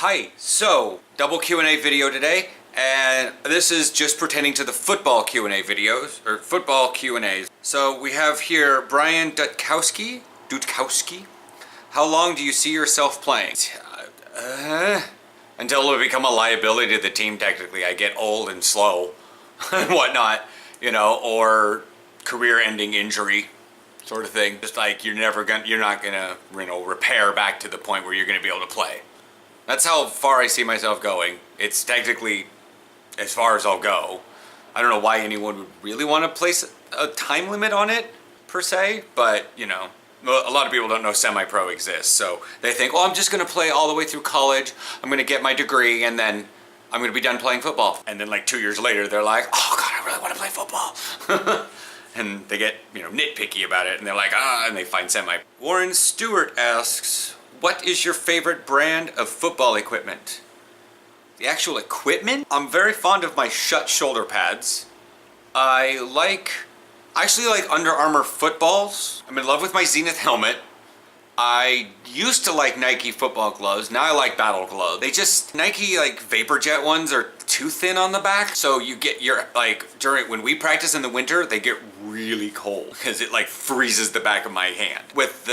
Hi, so double Q&A video today, and this is just pertaining to the football Q&A videos, or football Q&As. So we have here Brian Dutkowski. How long do you see yourself playing? Until it become a liability to the team, technically. I get old and slow and whatnot, or career-ending injury sort of thing. Just like you're not gonna, repair back to the point where you're gonna be able to play. That's how far I see myself going. It's technically as far as I'll go. I don't know why anyone would really want to place a time limit on it, per se, but, a lot of people don't know semi-pro exists, so they think, well, I'm just going to play all the way through college, I'm going to get my degree, and then I'm going to be done playing football. And then like 2 years later, they're like, oh God, I really want to play football. And they get, nitpicky about it, and they're like, and they find semi. Warren Stewart asks, what is your favorite brand of football equipment? The actual equipment? I'm very fond of my shut shoulder pads. I actually like Under Armour footballs. I'm in love with my Zenith helmet. I used to like Nike football gloves. Now I like Battle gloves. Nike VaporJet ones are too thin on the back. So you get when we practice in the winter, they get really cold because it freezes the back of my hand. With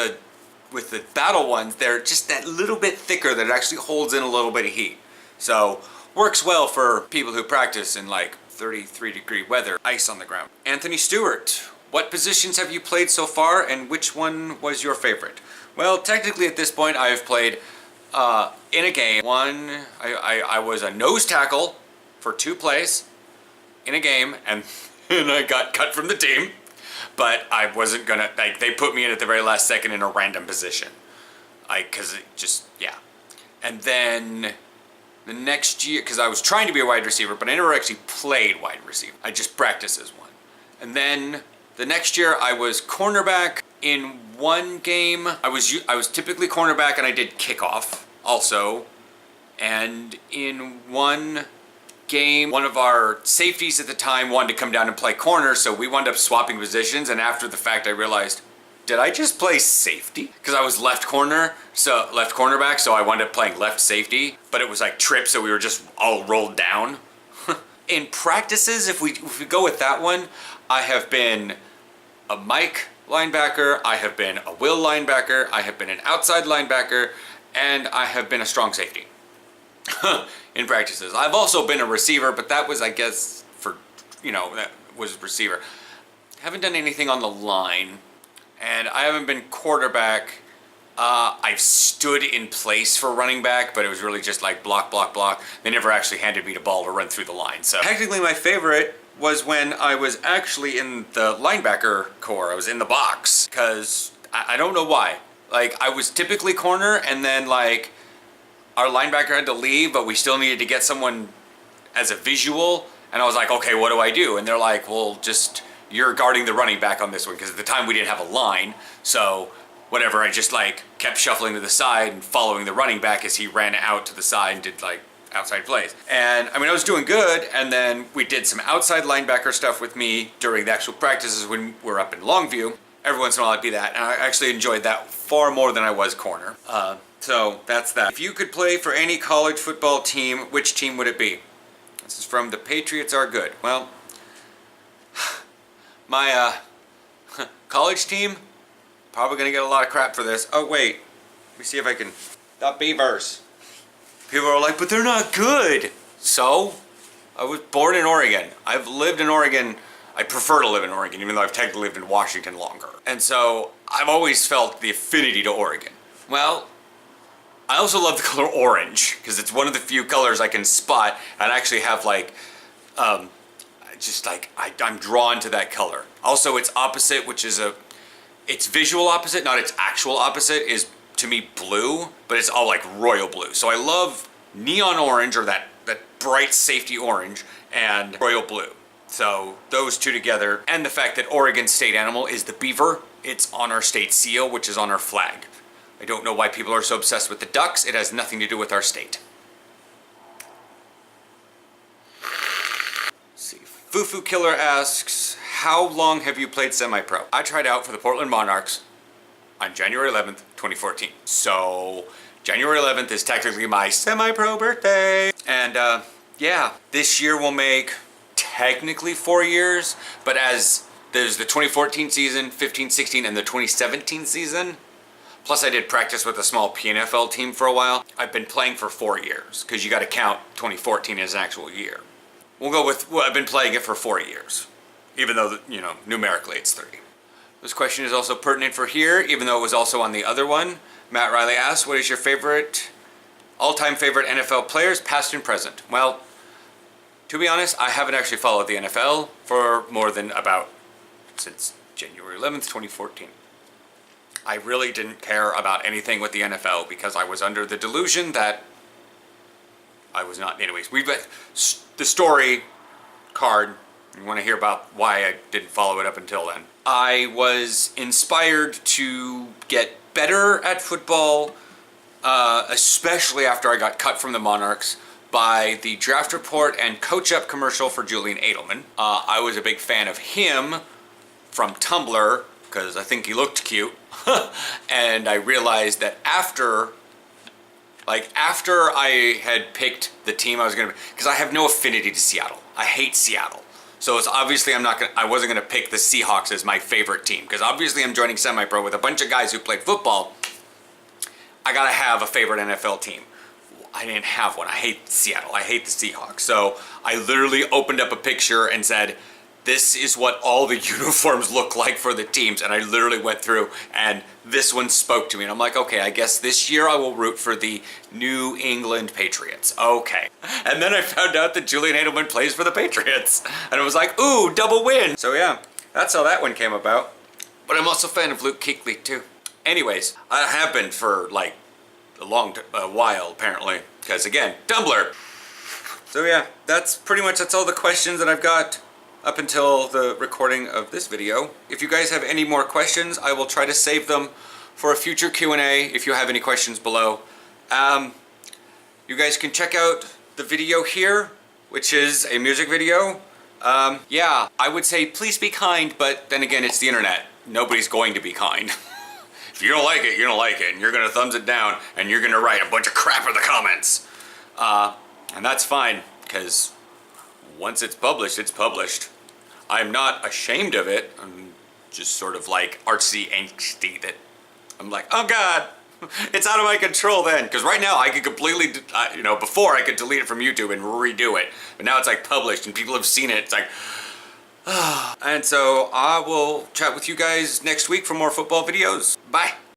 the Battle ones, they're just that little bit thicker that it actually holds in a little bit of heat. So, works well for people who practice in 33-degree weather, ice on the ground. Anthony Stewart, what positions have you played so far and which one was your favorite? Well, technically at this point I have played in a game. I was a nose tackle for 2 plays in a game and I got cut from the team. But I wasn't gonna, they put me in at the very last second in a random position. And then the next year, because I was trying to be a wide receiver, but I never actually played wide receiver. I just practiced as one. And then the next year I was cornerback in one game. I was typically cornerback and I did kickoff also. And in one game, one of our safeties at the time wanted to come down and play corner, so we wound up swapping positions, and after the fact I realized, did I just play safety? Because I was left cornerback, so I wound up playing left safety, but it was trip, so we were just all rolled down. In practices, if we go with that one, I have been a Mike linebacker, I have been a Will linebacker, I have been an outside linebacker, and I have been a strong safety. In practices. I've also been a receiver, but that was, I guess, that was receiver. Haven't done anything on the line, and I haven't been quarterback. I've stood in place for running back, but it was really just block, block, block. They never actually handed me the ball to run through the line. So technically my favorite was when I was actually in the linebacker corps. I was in the box, because I don't know why. I was typically corner, and then our linebacker had to leave, but we still needed to get someone as a visual. And I was like, okay, what do I do? And they're like, well, you're guarding the running back on this one. Because at the time we didn't have a line. So whatever, I just kept shuffling to the side and following the running back as he ran out to the side and did outside plays. And I was doing good. And then we did some outside linebacker stuff with me during the actual practices when we're up in Longview. Every once in a while I'd be that. And I actually enjoyed that far more than I was corner. So that's that. If you could play for any college football team, which team would it be? This is from The Patriots Are Good. Well, my college team, probably gonna get a lot of crap for this. Oh wait, let me see if I can. The Beavers. People are like, but they're not good. So, I was born in Oregon. I've lived in Oregon. I prefer to live in Oregon, even though I've technically lived in Washington longer. And so, I've always felt the affinity to Oregon. Well, I also love the color orange, because it's one of the few colors I can spot and actually have I'm drawn to that color. Also, its opposite, which is its visual opposite, not its actual opposite, is to me blue, but it's all royal blue. So I love neon orange, or that bright safety orange, and royal blue. So those two together, and the fact that Oregon's state animal is the beaver. It's on our state seal, which is on our flag. I don't know why people are so obsessed with the ducks. It has nothing to do with our state. Let's see. Fufu Killer asks, how long have you played semi-pro? I tried out for the Portland Monarchs on January 11th, 2014. So January 11th is technically my semi-pro birthday. And yeah, this year will make technically 4 years, but as there's the 2014 season, 15, 16, and the 2017 season, plus I did practice with a small PNFL team for a while, I've been playing for 4 years, because you got to count 2014 as an actual year. We'll go with, well, I've been playing it for 4 years, even though, you know, numerically it's 3. This question is also pertinent for here, even though it was also on the other one. Matt Riley asks, what is your favorite, all-time favorite NFL players, past and present? Well, to be honest, I haven't actually followed the NFL for more than since January 11th, 2014. I really didn't care about anything with the NFL because I was under the delusion that I was not. Anyways, we've got the story card. You want to hear about why I didn't follow it up until then. I was inspired to get better at football, especially after I got cut from the Monarchs, by the draft report and coach up commercial for Julian Edelman. I was a big fan of him from Tumblr because I think he looked cute. And I realized that after I had picked the team I was gonna, because I have no affinity to Seattle. I hate Seattle. So it's obviously I wasn't gonna pick the Seahawks as my favorite team, because obviously I'm joining semi-pro with a bunch of guys who played football. I gotta have a favorite NFL team. I didn't have one. I hate Seattle. I hate the Seahawks. So I literally opened up a picture and said, this is what all the uniforms look like for the teams. And I literally went through and this one spoke to me. And I'm like, okay, I guess this year I will root for the New England Patriots. Okay. And then I found out that Julian Edelman plays for the Patriots. And I was like, ooh, double win. So yeah, that's how that one came about. But I'm also a fan of Luke Kuechly too. Anyways, I have been for like a while apparently. Because again, Tumblr. So yeah, that's all the questions that I've got up until the recording of this video. If you guys have any more questions, I will try to save them for a future Q&A if you have any questions below. You guys can check out the video here, which is a music video. Yeah, I would say please be kind, but then again, it's the internet. Nobody's going to be kind. If you don't like it, you don't like it, and you're gonna thumbs it down, and you're gonna write a bunch of crap in the comments. And that's fine, because once it's published, it's published. I'm not ashamed of it. I'm just sort of like artsy angsty that I'm like, oh God, it's out of my control then. Because right now I could completely, before I could delete it from YouTube and redo it. But now it's like published and people have seen it. It's like, and so I will chat with you guys next week for more football videos. Bye.